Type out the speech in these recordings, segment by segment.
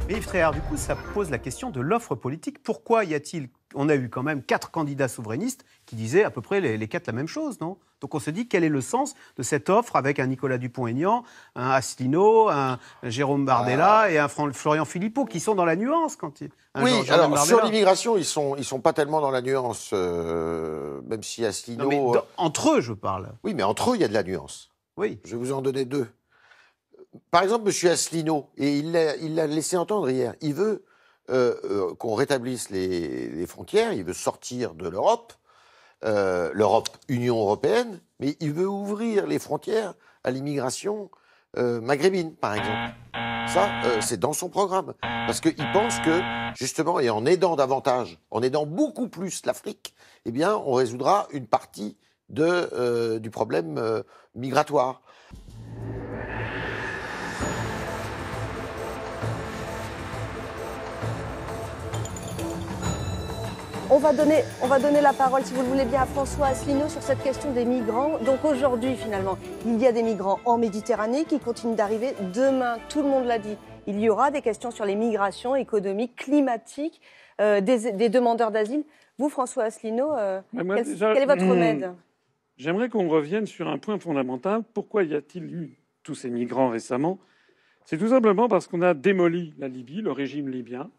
Mais Yves Tréhard, du coup, ça pose la question de l'offre politique. Pourquoi y a-t-il... On a eu quand même 4 candidats souverainistes qui disaient à peu près les 4 la même chose, non? Donc on se dit, quel est le sens de cette offre avec un Nicolas Dupont-Aignan, un Asselineau, un Jérôme Bardella et un Florian Philippot, qui sont dans la nuance quand il... Oui, alors sur l'immigration, ils sont pas tellement dans la nuance, même si Asselineau... Non, mais entre eux, je parle. Oui, mais entre eux, il y a de la nuance. Oui. Je vais vous en donner 2. Par exemple, M. Asselineau, et il l'a laissé entendre hier, il veut qu'on rétablisse les frontières, il veut sortir de l'Europe, l'Europe, Union européenne, mais il veut ouvrir les frontières à l'immigration maghrébine, par exemple. Ça, c'est dans son programme. Parce qu'il pense que, justement, et en aidant davantage, en aidant beaucoup plus l'Afrique, eh bien, on résoudra une partie du problème migratoire. On va donner la parole, si vous le voulez bien, à François Asselineau sur cette question des migrants. Donc aujourd'hui, finalement, il y a des migrants en Méditerranée qui continuent d'arriver. Demain, tout le monde l'a dit, il y aura des questions sur les migrations économiques, climatiques, des demandeurs d'asile. Vous, François Asselineau, quel est votre remède? J'aimerais qu'on revienne sur un point fondamental. Pourquoi y a-t-il eu tous ces migrants récemment? C'est tout simplement parce qu'on a démoli la Libye, le régime libyen,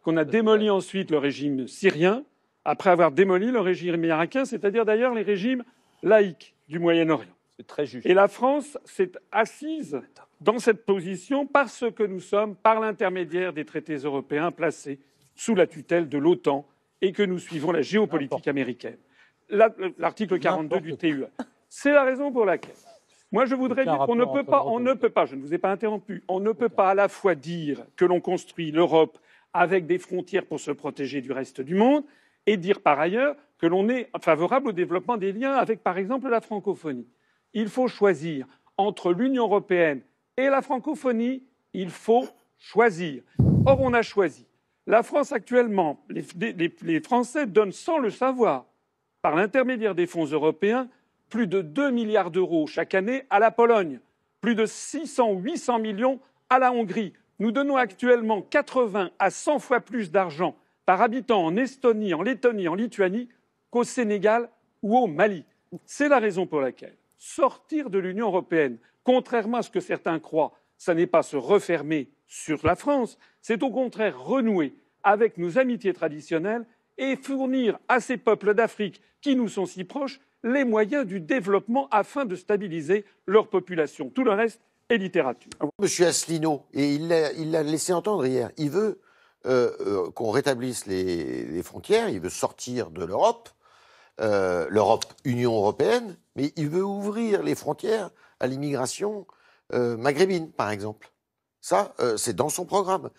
qu'on a démoli ensuite le régime syrien, après avoir démoli le régime irakien, c'est-à-dire d'ailleurs les régimes laïques du Moyen-Orient. C'est très juste. Et la France s'est assise dans cette position parce que nous sommes, par l'intermédiaire des traités européens, placés sous la tutelle de l'OTAN et que nous suivons la géopolitique américaine. L'article 42 du TUE. C'est la raison pour laquelle... Moi, je voudrais dire qu'on ne peut pas, je ne vous ai pas interrompu, on ne peut pas à la fois dire que l'on construit l'Europe avec des frontières pour se protéger du reste du monde et dire par ailleurs que l'on est favorable au développement des liens avec, par exemple, la francophonie. Il faut choisir entre l'Union européenne et la francophonie, il faut choisir. Or, on a choisi. La France, actuellement, les Français donnent sans le savoir, par l'intermédiaire des fonds européens, plus de 2 milliards d'euros chaque année à la Pologne, plus de 600-800 millions à la Hongrie. Nous donnons actuellement 80 à 100 fois plus d'argent par habitant en Estonie, en Lettonie, en Lituanie qu'au Sénégal ou au Mali. C'est la raison pour laquelle sortir de l'Union européenne, contrairement à ce que certains croient, ça n'est pas se refermer sur la France, c'est au contraire renouer avec nos amitiés traditionnelles et fournir à ces peuples d'Afrique qui nous sont si proches les moyens du développement afin de stabiliser leur population. Tout le reste est littérature. Monsieur Asselineau, et il l'a laissé entendre hier, il veut qu'on rétablisse les frontières, il veut sortir de l'Europe, l'Europe, Union européenne, mais il veut ouvrir les frontières à l'immigration maghrébine, par exemple. Ça, c'est dans son programme.